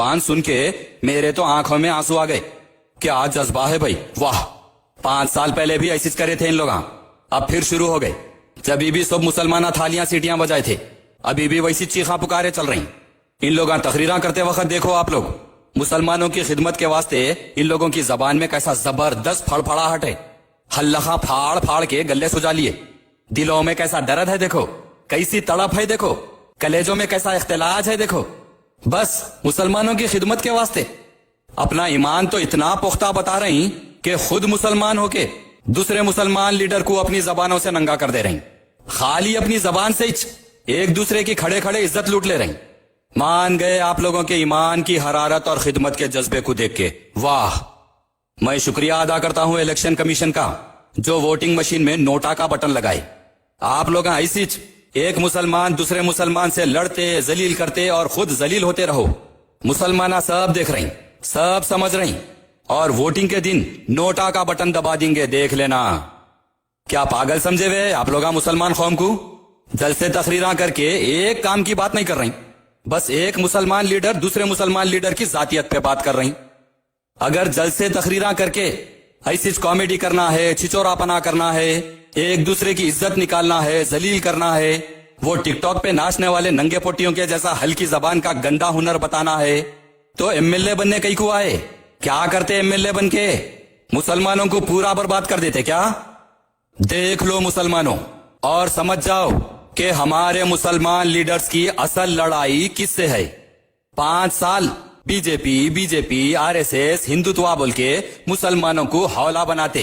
زبان سن کے میرے تو آنکھوں میں آنسو آ گئے. کیا جذبہ ہے بھائی, واہ. 5 سال پہلے بھی ایسے کرے تھے ان لوگ, اب پھر شروع ہو گئے. جبھی بھی سب مسلمانہ تھالیاں سیٹیاں بجائے تھے, ابھی بھی ویسی چیخاں پکارے چل رہی. ان لوگاں تقریراں کرتے وقت دیکھو آپ لوگ, مسلمانوں کی خدمت کے واسطے ان لوگوں کی زبان میں کیسا زبردست پھڑپھڑاہٹ ہے. ہلخا پھاڑ پھاڑ کے گلے سجا لیے. دلوں میں کیسا درد ہے دیکھو, کیسی تڑپ ہے دیکھو, کلیجوں میں کیسا اختلاج ہے دیکھو, بس مسلمانوں کی خدمت کے واسطے. اپنا ایمان تو اتنا پختہ بتا رہی کہ خود مسلمان ہو کے دوسرے مسلمان لیڈر کو اپنی زبانوں سے ننگا کر دے رہی. خالی اپنی زبان سے ایک دوسرے کی کھڑے کھڑے عزت لوٹ لے رہی. مان گئے آپ لوگوں کے ایمان کی حرارت اور خدمت کے جذبے کو دیکھ کے, واہ. میں شکریہ ادا کرتا ہوں الیکشن کمیشن کا, جو ووٹنگ مشین میں نوٹا کا بٹن لگائے. آپ لوگ ایسی ایک مسلمان دوسرے مسلمان سے لڑتے, ذلیل کرتے اور خود ذلیل ہوتے رہو. مسلمانہ سب دیکھ رہی, سب سمجھ رہی, اور ووٹنگ کے دن نوٹا کا بٹن دبا دیں گے, دیکھ لینا. کیا پاگل سمجھے ہوئے آپ لوگ مسلمان قوم کو؟ جلسے تقریراں کر کے ایک کام کی بات نہیں کر رہی, بس ایک مسلمان لیڈر دوسرے مسلمان لیڈر کی ذاتیت پہ بات کر رہی. اگر جلسے تقریراں کر کے ایسی کامیڈی کرنا ہے, چھچورا پنا کرنا ہے, ایک دوسرے کی عزت نکالنا ہے, ذلیل کرنا ہے, وہ ٹک ٹاک پہ ناچنے والے ننگے پوٹیوں کے جیسا ہلکی زبان کا گندا ہنر بتانا ہے, تو ایم ایل اے بننے کئی کو آئے؟ کیا کرتے ایم ایل اے بن کے؟ مسلمانوں کو پورا برباد کر دیتے کیا؟ دیکھ لو مسلمانوں اور سمجھ جاؤ کہ ہمارے مسلمان لیڈرز کی اصل لڑائی کس سے ہے. 5 سال B J P R S S Hindutva بول کے مسلمانوں کو حوالہ بناتے,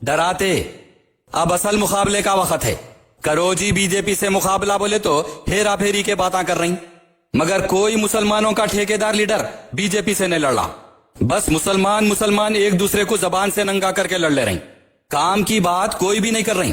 ڈراتے. اب اصل مقابلے کا وقت ہے. کرو جی بی جے پی سے مقابلہ بولے تو پھیرا پھیری کے باتاں کر رہی, مگر کوئی مسلمانوں کا ٹھیکیدار لیڈر بی جے پی سے نہیں لڑ رہا. بس مسلمان ایک دوسرے کو زبان سے ننگا کر کے لڑ لے رہی. کام کی بات کوئی بھی نہیں کر رہی,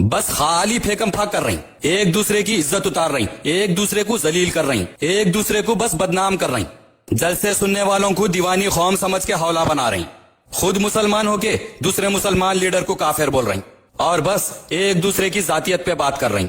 بس خالی پھیکم پھاک کر رہی. ایک دوسرے کی عزت اتار رہی, ایک دوسرے کو ذلیل کر رہی, ایک دوسرے کو بس بدنام کر رہی. جلسے سننے والوں کو دیوانی قوم سمجھ کے حوالہ بنا رہی. خود مسلمان ہو کے دوسرے مسلمان لیڈر کو کافر بول رہی, اور بس ایک دوسرے کی ذاتیت پہ بات کر رہی.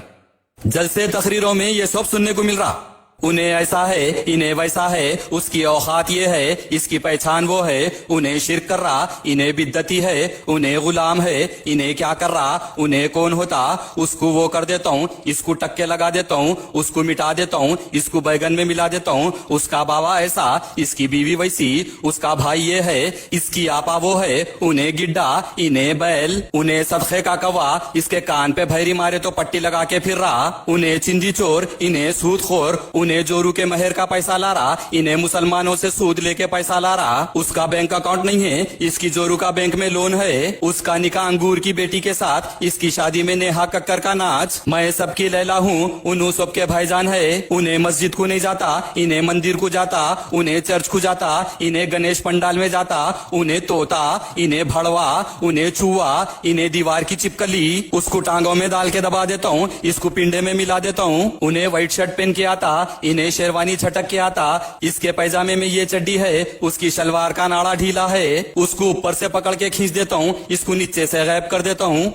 جلسے تقریروں میں یہ سب سننے کو مل رہا. انہیں ایسا ہے, انہیں ویسا ہے, اس کی اوقات یہ ہے, اس کی پہچان وہ ہے, انہیں شرک کر رہا, انہیں بدعتی ہے, انہیں غلام ہے, انہیں کیا کر رہا, انہیں کون ہوتا, اس کو وہ کر دیتا ہوں, اس کو ٹکے لگا دیتا ہوں, اس کو مٹا دیتا ہوں, اس کو بیگن میں ملا دیتا ہوں, اس کا بابا ایسا, اس کی بیوی ویسی, اس کا بھائی یہ ہے, اس کی آپا وہ ہے, انہیں گڈا, انہیں بیل, انہیں صدقے کا کوا, اس کے کان پہ بھیری مارے تو پٹی لگا کے پھر رہا, انہیں چندی چور, انہیں سود خور, انہیں جورو کے مہر کا پیسہ لا رہا, انہیں مسلمانوں سے سود لے کے پیسہ لا رہا. اس کا بینک اکاؤنٹ نہیں ہے, اس کی جورو کا بینک میں لون ہے. اس کا نکاح انگور کی بیٹی کے ساتھ, اس کی شادی میں نیہا ککر کا ناچ. میں سب کی لیلا ہوں, انہوں سب کے بھائی جان ہے. انہیں مسجد کو نہیں جاتا, انہیں مندر کو جاتا, انہیں چرچ کو جاتا, انہیں گنیش پنڈال میں جاتا, انہیں توتا, انہیں بھڑوا, انہیں چوہا, انہیں دیوار کی چپکلی, اس کو ٹانگوں میں ڈال کے دبا دیتا ہوں, اس کو پنڈے میں ملا دیتا ہوں. انہیں وائٹ شرٹ پہن کے آتا, انہیں شیروانی چھٹک کے آتا, اس کے پیجامے میں یہ چڈی ہے, اس کی شلوار کا ناڑا ڈھیلا ہے, اس کو اوپر سے پکڑ کے کھینچ دیتا ہوں, اس کو نیچے سے غائب کر دیتا ہوں.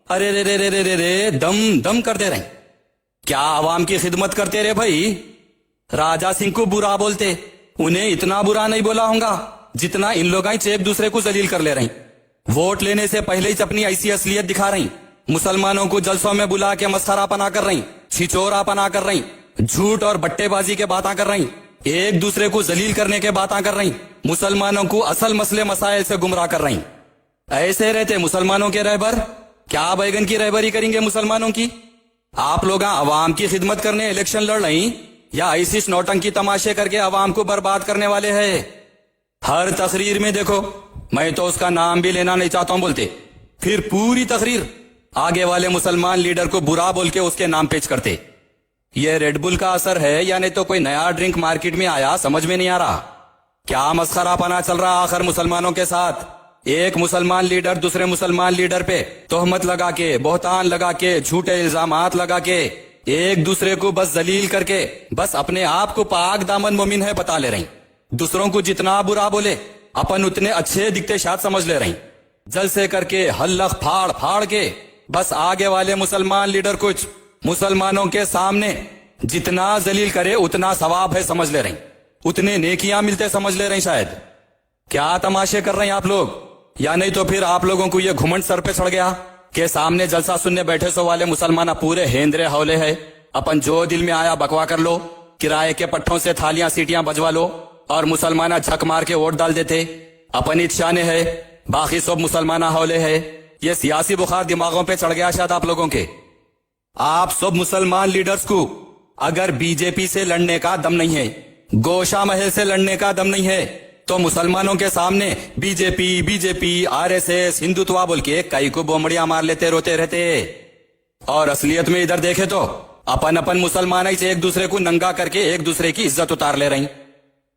ارے رے رے رے رے رے دم دم کر دے رہے. کیا عوام کی خدمت کرتے رہے بھائی. راجا سنگھ کو برا بولتے, انہیں اتنا برا نہیں بولا ہوں گا جتنا ان لوگ ایک دوسرے کو ذلیل کر لے رہی. ووٹ لینے سے پہلے ہی اپنی ایسی اصلیت دکھا رہی, مسلمانوں کو جلسوں میں بلا کے مسخرہ پنا کر رہی, چھچورا پنا کر رہی, جھوٹ اور بٹے بازی کے باتاں کر رہی, ایک دوسرے کو ذلیل کرنے کے باتاں کر رہی, مسلمانوں کو اصل مسئلے مسائل سے گمراہ کر رہی. ایسے رہتے مسلمانوں کے رہبر. کیا بیگن کی رہبری کریں گے مسلمانوں کی؟ آپ لوگ عوام کی خدمت کرنے الیکشن لڑ رہی, یا ایسی نوٹنکی تماشے کر کے عوام کو برباد کرنے والے ہیں؟ ہر تقریر میں دیکھو, میں تو اس کا نام بھی لینا نہیں چاہتا ہوں بولتے, پھر پوری تقریر آگے والے مسلمان لیڈر کو برا بول کے اس کے نام پیش کرتے. یہ ریڈ بل کا اثر ہے یا نہیں تو کوئی نیا ڈرنک مارکیٹ میں آیا, سمجھ میں نہیں آ رہا. کیا مسخرہ پنا چل رہا آخر مسلمانوں کے ساتھ. ایک مسلمان لیڈر دوسرے مسلمان لیڈر پہ تہمت لگا کے, بہتان لگا کے, جھوٹے الزامات لگا کے, ایک دوسرے کو بس ذلیل کر کے, بس اپنے آپ کو پاک دامن مومن ہے بتا لے رہی. دوسروں کو جتنا برا بولے اپن اتنے اچھے دکھتے شاد سمجھ لے رہی. جلسے کر کے ہلخ پھاڑ پھاڑ کے بس آگے والے مسلمان لیڈر کچھ مسلمانوں کے سامنے جتنا ذلیل کرے اتنا ثواب ہے سمجھ لے رہی. उतने नेकियां मिलते समझ ले रहे हैं शायद। क्या तमाशे कर रहे हैं आप लोग? या नहीं तो फिर आप लोगों को ये घुमंड सर पे चढ़ गया कि सामने जलसा सुनने बैठे सो वाले मुसलमान पूरे हेंद्रे हौले है, अपन जो दिल में आया बकवा कर लो, किराए के पट्टों से थालियां सीटियां बजवा लो और मुसलमान झक मार के वोट डाल देते। अपन शाने है, बाकी सब मुसलमान हौले है। ये सियासी बुखार दिमागों पे चढ़ गया शायद आप लोगों के। आप सब मुसलमान लीडर्स को अगर बीजेपी से लड़ने का दम नहीं है, गोशा महल से लड़ने का दम नहीं है, तो मुसलमानों के सामने बीजेपी आरएसएस हिंदुत्व बोल के कई को बोमड़ियां मार लेते रोते रहते। और असलियत में इधर देखे तो अपन मुसलमान से एक दूसरे को नंगा करके एक दूसरे की इज्जत उतार ले रही।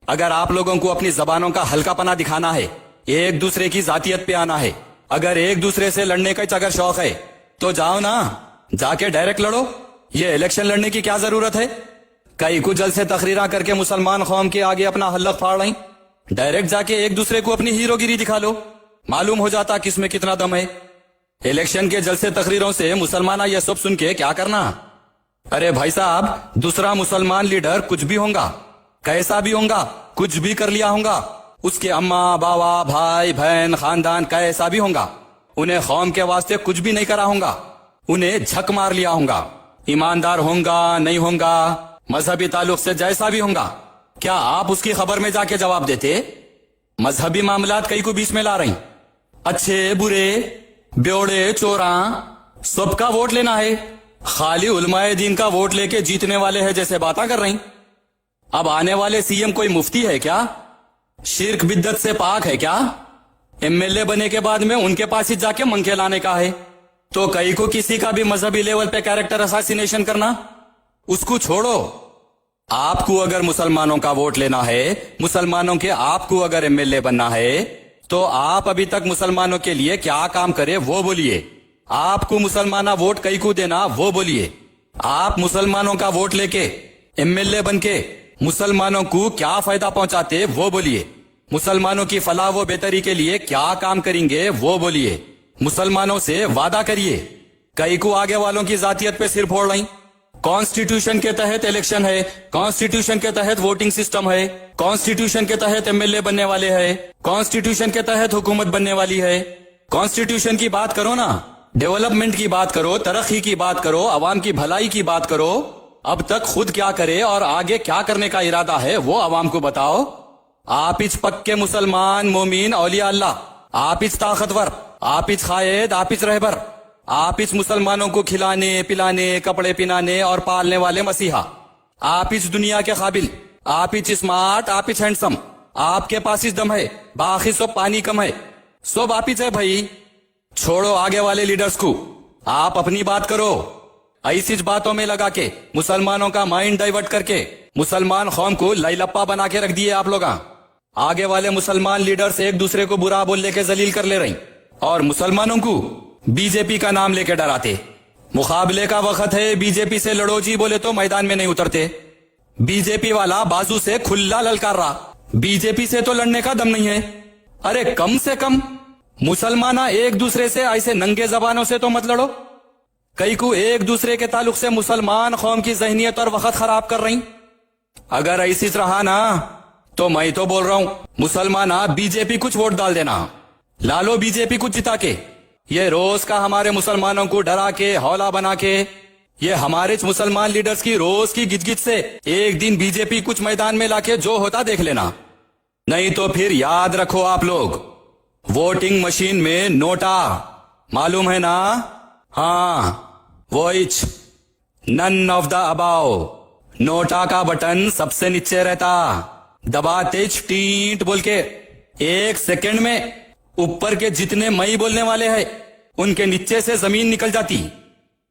अगर आप लोगों को अपनी जबानों का हल्कापना दिखाना है, एक दूसरे की जातियत पे आना है, अगर एक दूसरे से लड़ने का अगर शौक है तो जाओ ना, जाके डायरेक्ट लड़ो। ये इलेक्शन लड़ने की क्या जरूरत है? कई को जल से तकरीरा करके मुसलमान कौम के आगे अपना हल्लक फाड़ रही। डायरेक्ट जाके एक दूसरे को अपनी हीरोगिरी दिखा लो, मालूम हो जाता किसमें कितना दम है। इलेक्शन के जलसे तकरीरों से मुसलमान ये सब सुन के क्या करना? अरे भाई साहब, दूसरा मुसलमान लीडर कुछ भी होगा, कैसा भी होगा, कुछ भी कर लिया होगा, उसके अम्मा बाबा भाई बहन खानदान कैसा भी होगा, उन्हें कौम के वास्ते कुछ भी नहीं करा होगा, उन्हें झक मार लिया होगा। ईमानदार होगा नहीं होगा, मजहबी ताल्लुक से जैसा भी होगा, क्या आप उसकी खबर में जाके जवाब देते? मजहबी मामलात कई को बीच में ला रही। अच्छे बुरे ब्योड़े चोरा सबका वोट लेना है, खाली उलमाए दीन का वोट लेके जीतने वाले हैं जैसे बातें कर रही। अब आने वाले सीएम कोई मुफ्ती है क्या? शिर्क बिद्दत से पाक है क्या? एमएलए बने के बाद में उनके पास ही जाके मंके लाने का है? तो कई को किसी का भी मजहबी लेवल पे कैरेक्टर असैसिनेशन करना, उसको छोड़ो। आपको अगर मुसलमानों का वोट लेना है, मुसलमानों के आपको अगर एमएलए बनना है, तो आप अभी तक मुसलमानों के लिए क्या काम करे वो बोलिए। आपको मुसलमाना वोट कई को देना वो बोलिए। आप मुसलमानों का वोट लेके एमएलए बन के मुसलमानों को क्या फायदा पहुंचाते वो बोलिए। मुसलमानों की फलाह व बेहतरी के लिए क्या काम करेंगे वो बोलिए। मुसलमानों से वादा करिए। कई को आगे वालों की जातियत पे सिर फोड़ रही। कॉन्स्टिट्यूशन के तहत इलेक्शन है, कॉन्स्टिट्यूशन के तहत वोटिंग सिस्टम है, कॉन्स्टिट्यूशन के तहत एमएलए बनने वाले हैं, कॉन्स्टिट्यूशन के तहत हुकूमत बनने वाली है। कॉन्स्टिट्यूशन की बात करो ना, डेवलपमेंट की बात करो, तरक्की की बात करो, अवाम की भलाई की बात करो। अब तक खुद क्या करे और आगे क्या करने का इरादा है वो अवाम को बताओ। आप इस पक्के मुसलमान मोमीन औलिया अल्लाह, आप इस ताकतवर, आप इस कायद, आप इस रहबर, आप इस मुसलमानों को खिलाने पिलाने कपड़े पिनाने और पालने वाले मसीहा, आप इस दुनिया के काबिल, आप इस स्मार्ट, आप इस हैंडसम, आपके पास इस दम है, बाकी सब पानी कम है, सब आप ही है भाई। छोड़ो आगे वाले लीडर्स को, आप अपनी बात करो। ऐसी बातों में लगा के मुसलमानों का माइंड डाइवर्ट करके मुसलमान कौम को लैलप्पा बना के रख दिए आप लोग। आगे वाले मुसलमान लीडर्स एक दूसरे को बुरा बोल लेके जलील कर ले रही और मुसलमानों को बीजेपी का नाम लेके डराते। मुकाबले का वक्त है, बीजेपी से लड़ो जी बोले तो मैदान में नहीं उतरते। बीजेपी वाला बाजू से खुला ललकार रहा, बीजेपी से तो लड़ने का दम नहीं है। अरे कम से कम मुसलमाना एक दूसरे से ऐसे नंगे जबानों से तो मत लड़ो। कई को एक दूसरे के ताल्लुक से मुसलमान कौम की जहनियत और वक्त खराब कर रही। अगर ऐसी रहा ना तो मैं तो बोल रहा हूं, मुसलमाना बीजेपी कुछ वोट डाल देना, लालो बीजेपी कुछ जिता के। ये रोज का हमारे मुसलमानों को डरा के हौला बना के, ये हमारे मुसलमान लीडर्स की रोज की गिजगिज से एक दिन बीजेपी कुछ मैदान में लाके जो होता देख लेना। नहीं तो फिर याद रखो आप लोग, वोटिंग मशीन में नोटा, मालूम है ना? हाँ वोइच, none of the above. NOTA का बटन सबसे नीचे रहता, दबाते टींट बोल के एक सेकंड में ऊपर के जितने मई बोलने वाले हैं उनके नीचे से जमीन निकल जाती।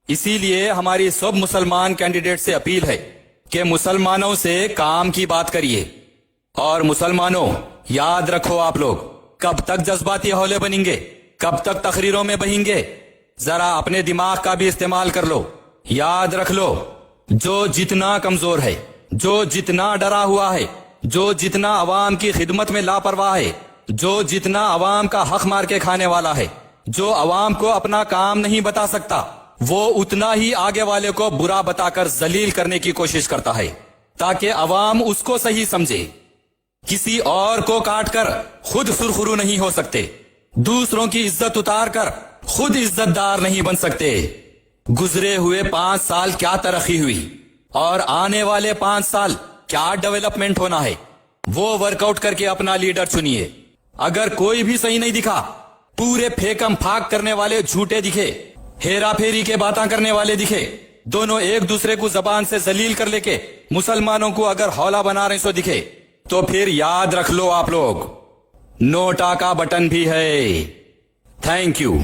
इसीलिए हमारी सब मुसलमान कैंडिडेट से अपील है कि मुसलमानों से काम की बात करिए। और मुसलमानों याद रखो आप लोग, कब तक जज्बाती हौले बनेंगे, कब तक तकरीरों में बहेंगे? जरा अपने दिमाग का भी इस्तेमाल कर लो। याद रख लो, जो जितना कमजोर है, जो जितना डरा हुआ है, जो जितना अवाम की खिदमत में लापरवाह है, जो जितना अवाम का हक मार के खाने वाला है, जो अवाम को अपना काम नहीं बता सकता, वो उतना ही आगे वाले को बुरा बताकर जलील करने की कोशिश करता है ताकि अवाम उसको सही समझे। किसी और को काट कर खुद सुरखरू नहीं हो सकते, दूसरों की इज्जत उतार कर खुद इज्जतदार नहीं बन सकते। गुजरे हुए 5 साल क्या तरक्की हुई और आने वाले 5 साल क्या डेवलपमेंट होना है, वो वर्कआउट करके अपना लीडर चुनिए। अगर कोई भी सही नहीं दिखा, पूरे फेकम फाक करने वाले झूठे दिखे, हेरा फेरी के बातें करने वाले दिखे, दोनों एक दूसरे को जबान से जलील कर लेके मुसलमानों को अगर हौला बना रहे सो दिखे, तो फिर याद रख लो आप लोग, नोटा का बटन भी है। Thank you.